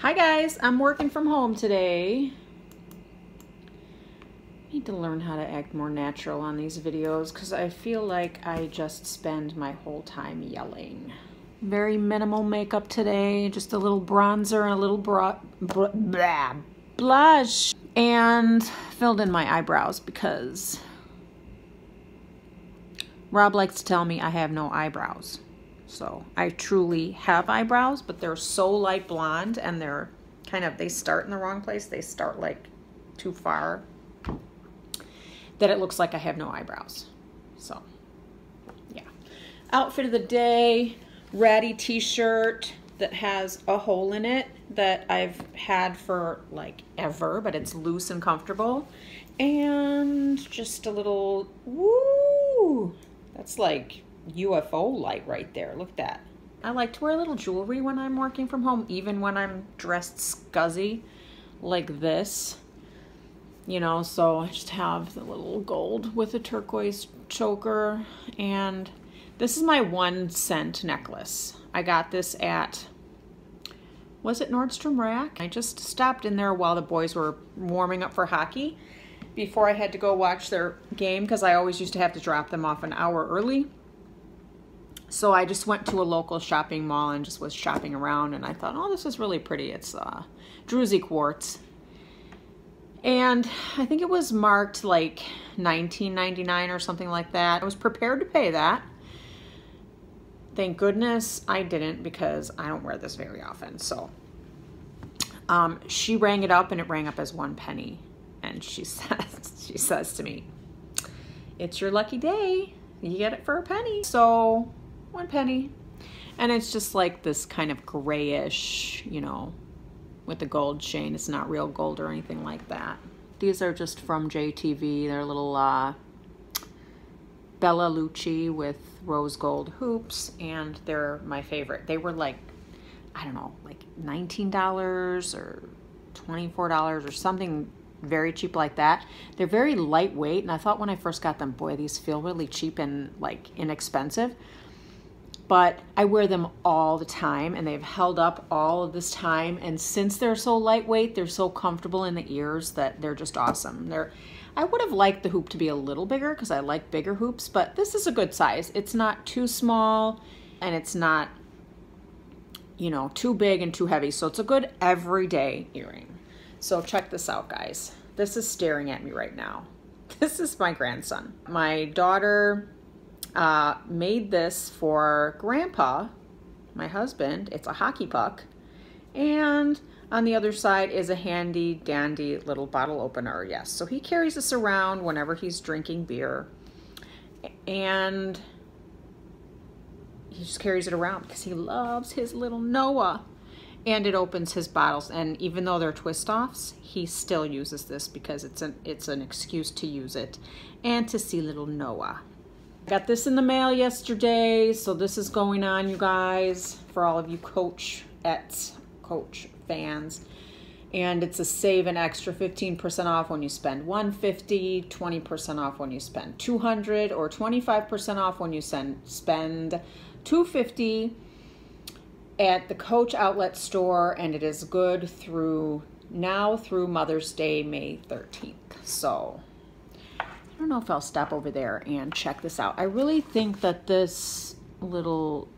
Hi guys, I'm working from home today. I need to learn how to act more natural on these videos because I feel like I just spend my whole time yelling. Very minimal makeup today, just a little bronzer and a little blush. And filled in my eyebrows because Rob likes to tell me I have no eyebrows. So I truly have eyebrows, but they're so light blonde and they're they start in the wrong place. They start like too far that it looks like I have no eyebrows. So yeah. Outfit of the day, ratty t-shirt that has a hole in it that I've had for like ever, but it's loose and comfortable. And just a little, woo, that's like UFO light right there. Look at that. I like to wear a little jewelry when I'm working from home, even when I'm dressed scuzzy like this. You know, so I just have the little gold with a turquoise choker. And this is my 1 cent necklace. I got this at, was it Nordstrom Rack? I just stopped in there while the boys were warming up for hockey before I had to go watch their game because I always used to have to drop them off an hour early. So I just went to a local shopping mall and just was shopping around, and I thought, oh, this is really pretty. It's druzy quartz. And I think it was marked like $19.99 or something like that. I was prepared to pay that. Thank goodness I didn't because I don't wear this very often. So she rang it up and it rang up as 1 penny. And she says to me, it's your lucky day. You get it for a penny. So 1 penny. And it's just like this kind of grayish, you know, with the gold chain. It's not real gold or anything like that. These are just from JTV. They're little Bella Lucci with rose gold hoops, and they're my favorite. They were like, I don't know, like $19 or $24 or something very cheap like that. They're very lightweight, and I thought when I first got them, boy, these feel really cheap and like inexpensive. But I wear them all the time, and they've held up all of this time. And since they're so lightweight, they're so comfortable in the ears that they're just awesome. I would have liked the hoop to be a little bigger because I like bigger hoops, but this is a good size. It's not too small, and it's not, you know, too big and too heavy. So it's a good everyday earring. So check this out, guys. This is staring at me right now. This is my grandson. My daughter made this for Grandpa, my husband. It's a hockey puck. And on the other side is a handy dandy little bottle opener. Yes, so he carries this around whenever he's drinking beer. And he just carries it around because he loves his little Noah. And it opens his bottles. And even though they're twist-offs, he still uses this because it's an excuse to use it and to see little Noah. Got this in the mail yesterday, so this is going on, you guys, for all of you Coach fans. And it's a save an extra 15% off when you spend $150, 20% off when you spend $200, or 25% off when you spend $250 at the Coach outlet store, and it is good through Mother's Day, May 13th. So I don't know if I'll stop over there and check this out. I really think that this little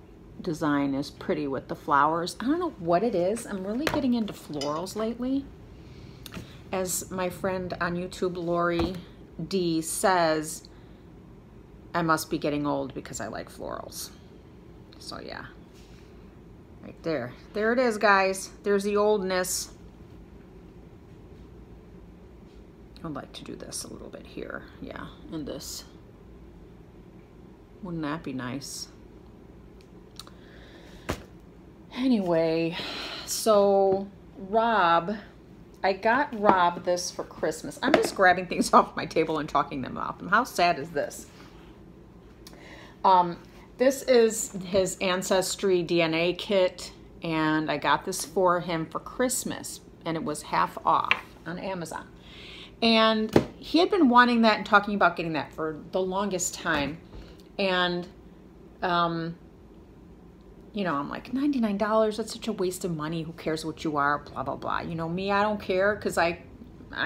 design is pretty with the flowers. I don't know what it is. I'm really getting into florals lately. As my friend on YouTube, Lori D, says, I must be getting old because I like florals. So yeah, right there. There it is, guys. There's the oldness. I'd like to do this a little bit here. Yeah, and this. Wouldn't that be nice? Anyway, so I got Rob this for Christmas. I'm just grabbing things off my table and talking them about them. How sad is this? This is his Ancestry DNA kit, and I got this for him for Christmas, and it was half off on Amazon. And he had been wanting that and talking about getting that for the longest time. And you know, I'm like, $99, that's such a waste of money. Who cares what you are, blah, blah, blah. You know, me, I don't care, because I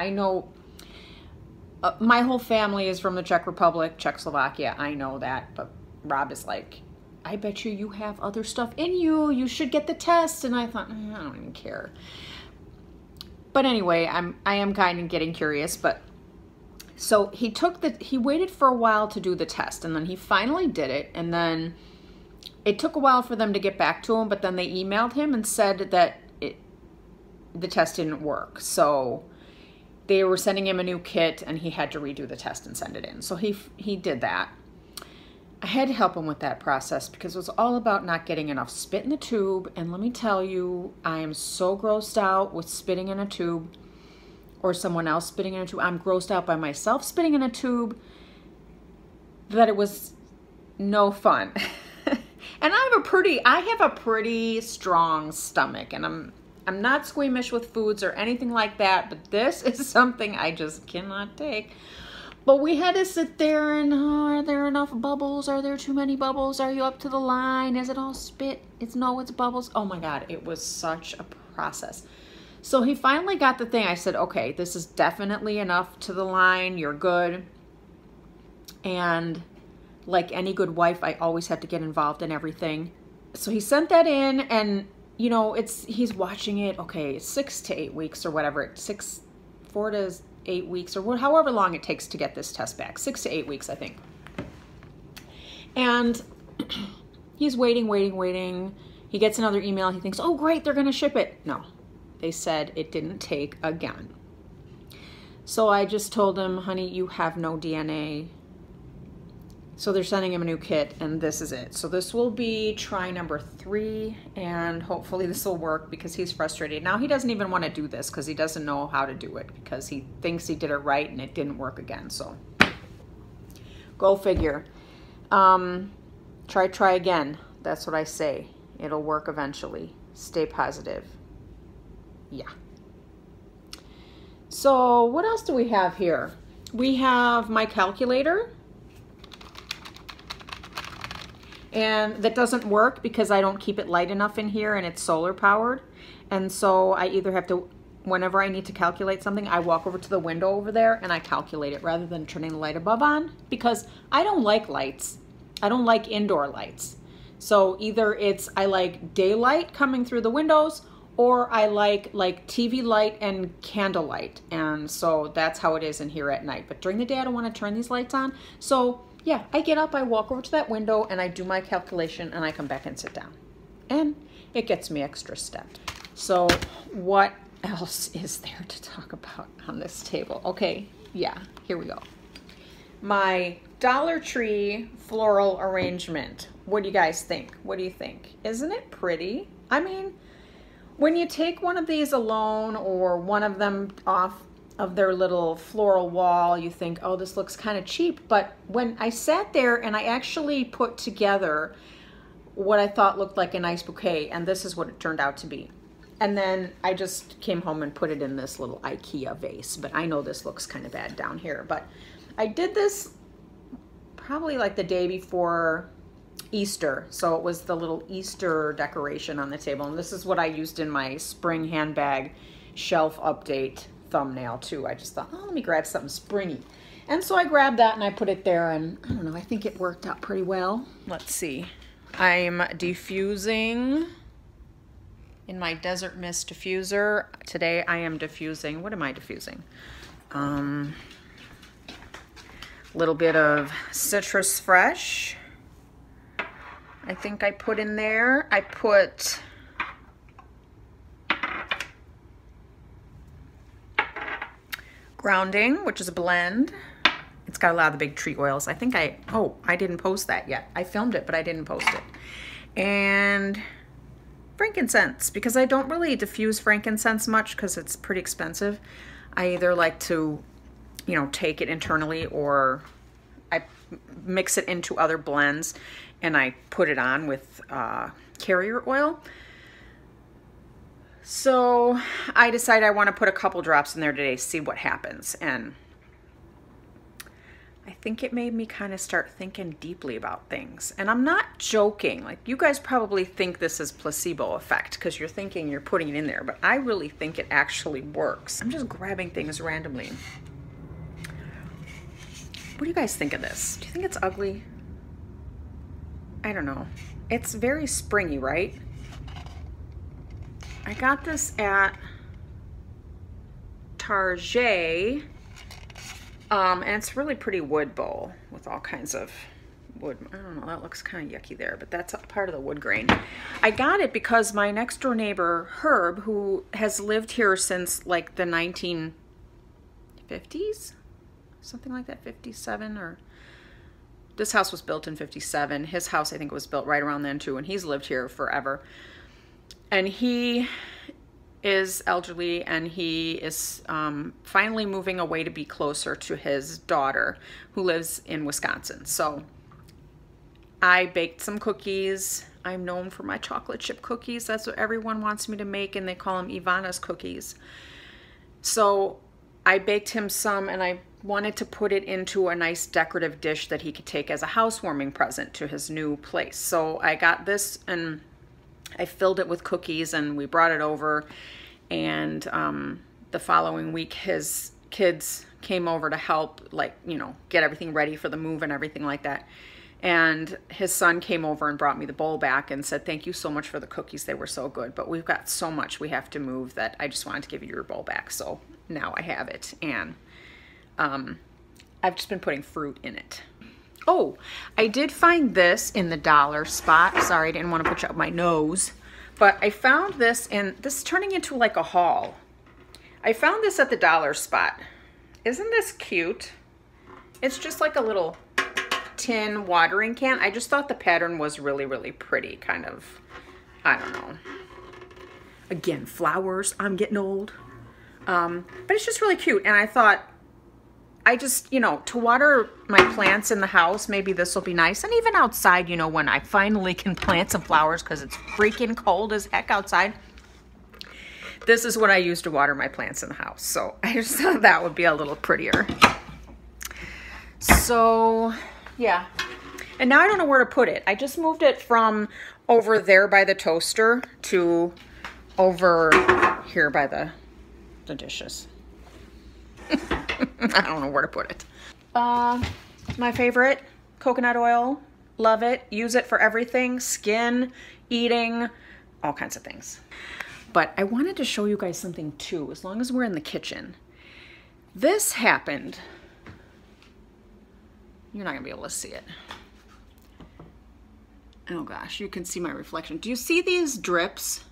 know my whole family is from the Czech Republic, Czechoslovakia. I know that, but Rob is like, I bet you have other stuff in you. You should get the test. And I thought, I don't even care. But anyway, I am kind of getting curious. But so he waited for a while to do the test, and then he finally did it. And then it took a while for them to get back to him, but then they emailed him and said that the test didn't work. So they were sending him a new kit, and he had to redo the test and send it in. So he did that. I had to help him with that process because it was all about not getting enough spit in the tube. And let me tell you, I am so grossed out with spitting in a tube or someone else spitting in a tube. I'm grossed out by myself spitting in a tube that it was no fun. And I have a pretty strong stomach, and I'm not squeamish with foods or anything like that, but this is something I just cannot take. But we had to sit there and, are there enough bubbles? Are there too many bubbles? Are you up to the line? Is it all spit? It's bubbles. Oh my God, it was such a process. So he finally got the thing. I said, okay, this is definitely enough to the line. You're good. And like any good wife, I always have to get involved in everything. So he sent that in, and you know, he's watching it. Okay, 6 to 8 weeks or whatever. 4 to 8 weeks or however long it takes to get this test back. 6 to 8 weeks, I think. And he's waiting. He gets another email. He thinks, oh great, they're gonna ship it. No, they said it didn't take again. So I just told him, honey, you have no DNA. So they're sending him a new kit, and this is it. So this will be try number 3, and hopefully this will work because he's frustrated. Now he doesn't even want to do this because he doesn't know how to do it because he thinks he did it right and it didn't work again. So go figure. Try again. That's what I say. It'll work eventually. Stay positive. Yeah. So what else do we have here? We have my calculator. And that doesn't work because I don't keep it light enough in here, and it's solar powered. And so I either have to, whenever I need to calculate something, I walk over to the window over there and I calculate it rather than turning the light above on, because I don't like lights. I don't like indoor lights. So either I like daylight coming through the windows, or I like TV light and candlelight. And so that's how it is in here at night. But during the day, I don't want to turn these lights on. So yeah, I get up, I walk over to that window, and I do my calculation, and I come back and sit down. And it gets me extra stepped. So what else is there to talk about on this table? Okay, yeah, here we go. My Dollar Tree floral arrangement. What do you guys think? What do you think? Isn't it pretty? I mean, when you take one of these alone or one of them off of their little floral wall, you think, oh, this looks kind of cheap. But when I sat there and I actually put together what I thought looked like a nice bouquet, and this is what it turned out to be. And then I just came home and put it in this little IKEA vase. But I know this looks kind of bad down here. But I did this probably like the day before Easter. So it was the little Easter decoration on the table. And this is what I used in my spring handbag shelf update thumbnail too. I just thought, oh, let me grab something springy. And so I grabbed that and I put it there, and I don't know, I think it worked out pretty well. Let's see. I'm diffusing in my Desert Mist diffuser. Today I am diffusing, what am I diffusing? Little bit of Citrus Fresh. I think I put in there. I put Grounding, which is a blend. It's got a lot of the big tree oils. I think I didn't post that yet. I filmed it, but I didn't post it. And frankincense, because I don't really diffuse frankincense much because it's pretty expensive. I either like to, you know, take it internally, or I mix it into other blends and I put it on with carrier oil. So I decided I want to put a couple drops in there today, see what happens. And I think it made me kind of start thinking deeply about things. And I'm not joking. Like, you guys probably think this is placebo effect because you're thinking you're putting it in there, but I really think it actually works. I'm just grabbing things randomly. What do you guys think of this? Do you think it's ugly? I don't know. It's very springy, right? I got this at Target. And it's really pretty wood bowl with all kinds of wood. I don't know, that looks kind of yucky there, but that's a part of the wood grain. I got it because my next door neighbor, Herb, who has lived here since like the 1950s, something like that, 57, or this house was built in 57. His house, I think, was built right around then too, and he's lived here forever. And he is elderly, and he is finally moving away to be closer to his daughter who lives in Wisconsin. So I baked some cookies. I'm known for my chocolate chip cookies. That's what everyone wants me to make, and they call them Ivana's cookies. So I baked him some, and I wanted to put it into a nice decorative dish that he could take as a housewarming present to his new place. So I got this, and I filled it with cookies, and we brought it over, and the following week his kids came over to help, like, you know, get everything ready for the move and everything like that. And his son came over and brought me the bowl back and said, thank you so much for the cookies. They were so good, but we've got so much we have to move that I just wanted to give you your bowl back. So now I have it, and I've just been putting fruit in it. Oh, I did find this in the dollar spot. Sorry, I didn't want to put you up my nose. But I found this, and this is turning into like a haul. I found this at the dollar spot. Isn't this cute? It's just like a little tin watering can. I just thought the pattern was really, really pretty. Kind of, I don't know. Again, flowers. I'm getting old. But it's just really cute. And I thought, I just, you know, to water my plants in the house, maybe this will be nice. And even outside, you know, when I finally can plant some flowers because it's freaking cold as heck outside. This is what I use to water my plants in the house. So I just thought that would be a little prettier. So, yeah. And now I don't know where to put it. I just moved it from over there by the toaster to over here by the dishes. I don't know where to put it. My favorite, coconut oil. Love it. Use it for everything. Skin, eating, all kinds of things. But I wanted to show you guys something too, as long as we're in the kitchen. This happened. You're not gonna be able to see it. Oh gosh, you can see my reflection. Do you see these drips?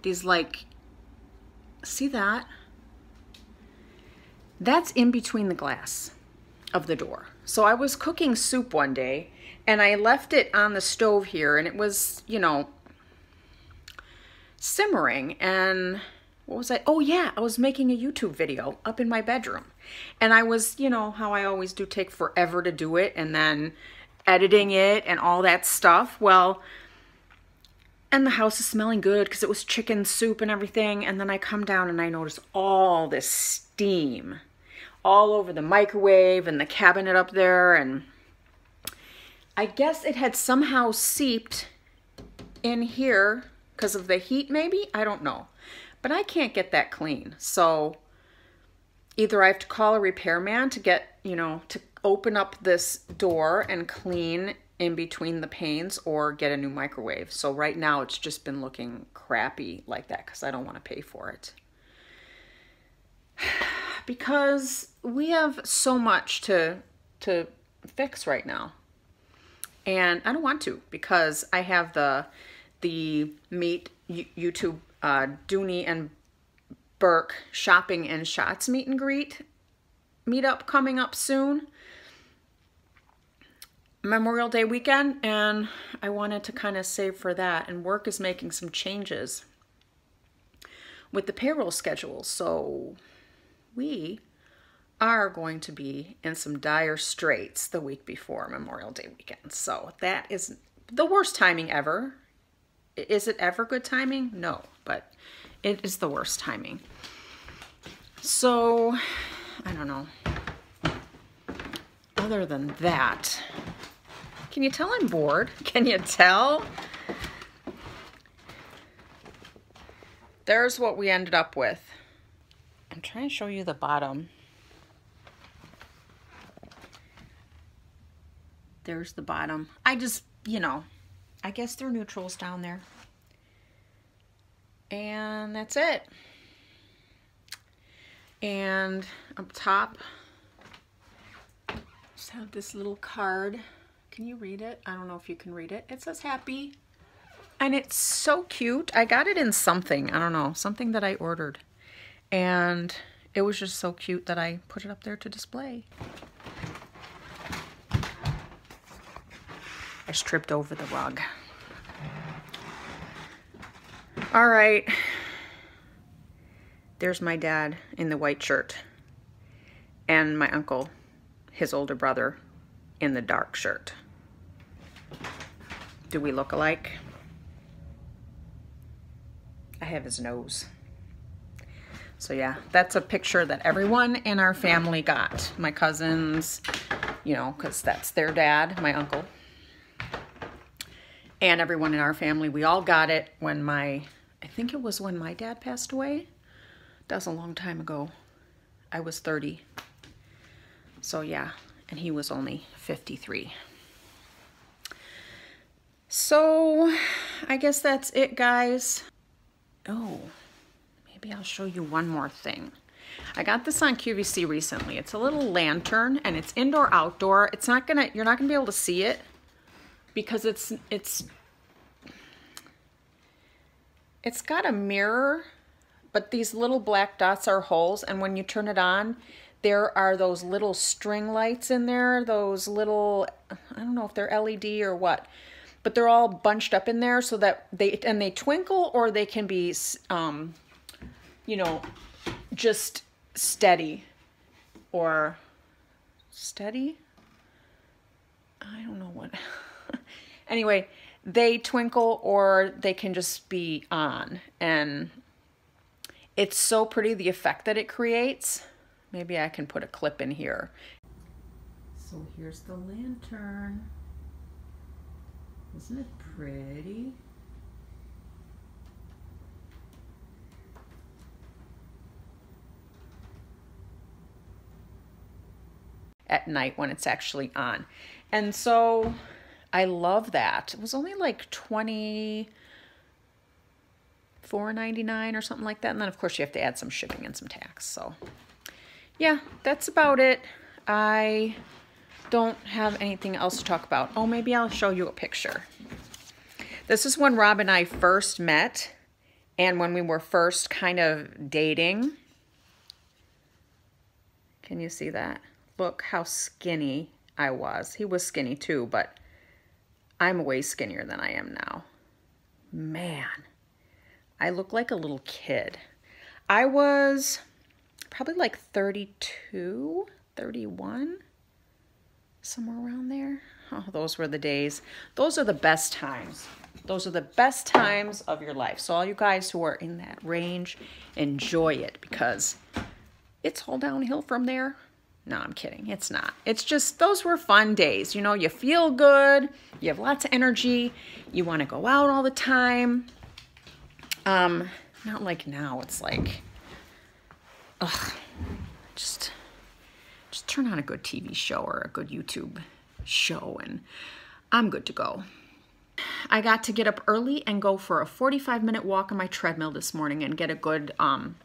These, like, see that? That's in between the glass of the door. So I was cooking soup one day, and I left it on the stove here, and it was, you know, simmering. And what was I? Oh yeah, I was making a YouTube video up in my bedroom. And I was, you know, how I always do, take forever to do it, and then editing it and all that stuff. Well, and the house is smelling good because it was chicken soup and everything. And then I come down and I notice all this steam all over the microwave and the cabinet up there. And I guess it had somehow seeped in here because of the heat, maybe? I don't know. But I can't get that clean. So either I have to call a repairman to get, you know, to open up this door and clean in between the panes, or get a new microwave. So right now it's just been looking crappy like that because I don't want to pay for it. Because we have so much to fix right now. And I don't want to, because I have the Meet YouTube Dooney and Burke Shopping and Shots meet and greet meetup coming up soon. Memorial Day weekend, and I wanted to kind of save for that, and work is making some changes with the payroll schedule, so we are going to be in some dire straits the week before Memorial Day weekend. So that is the worst timing ever. Is it ever good timing? No, but it is the worst timing. So I don't know. other than that, can you tell I'm bored? Can you tell? There's what we ended up with. I'm trying to show you the bottom. There's the bottom. I just, you know, I guess they're neutrals down there. And that's it. And up top, just have this little card. Can you read it? I don't know if you can read it. It says happy. And it's so cute. I got it in something, I don't know, something that I ordered. And it was just so cute that I put it up there to display. I just tripped over the rug. All right. There's my dad in the white shirt. And my uncle, his older brother, in the dark shirt. Do we look alike? I have his nose. So yeah, that's a picture that everyone in our family got. My cousins, you know, because that's their dad, my uncle. And everyone in our family, we all got it when I think it was when my dad passed away. That was a long time ago. I was 30. So yeah, and he was only 53. So I guess that's it, guys. Oh, maybe I'll show you one more thing. I got this on QVC recently. It's a little lantern and it's indoor outdoor. You're not gonna be able to see it because it's got a mirror, but these little black dots are holes, and when you turn it on, there are those little string lights in there, those little, I don't know if they're LED or what, but they're all bunched up in there so that they twinkle, or they can be, you know, just steady or steady. I don't know what. Anyway, they twinkle or they can just be on, and it's so pretty, the effect that it creates. Maybe I can put a clip in here. So here's the lantern. Isn't it pretty? At night when it's actually on. And so I love that. It was only like $24.99 or something like that. And then of course you have to add some shipping and some tax. So yeah, that's about it. I don't have anything else to talk about. Oh, maybe I'll show you a picture. This is when Rob and I first met and when we were first kind of dating. Can you see that? Look how skinny I was. He was skinny too, but I'm way skinnier than I am now. Man, I look like a little kid. I was probably like 32, 31, somewhere around there. Oh, those were the days. Those are the best times. Those are the best times of your life. So all you guys who are in that range, enjoy it, because it's all downhill from there. No, I'm kidding. It's not. It's just, those were fun days. You know, you feel good. You have lots of energy. You want to go out all the time. Not like now. It's like, ugh, just turn on a good TV show or a good YouTube show and I'm good to go. I got to get up early and go for a 45-minute walk on my treadmill this morning and get a good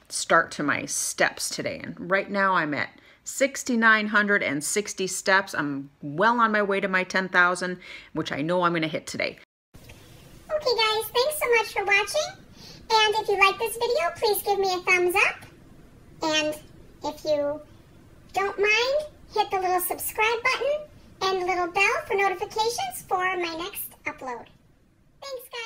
start to my steps today. And right now I'm at 6,960 steps. I'm well on my way to my 10,000, which I know I'm going to hit today. Okay guys, thanks so much for watching. And if you like this video, please give me a thumbs up. And if you don't mind, hit the little subscribe button and the little bell for notifications for my next upload. Thanks guys.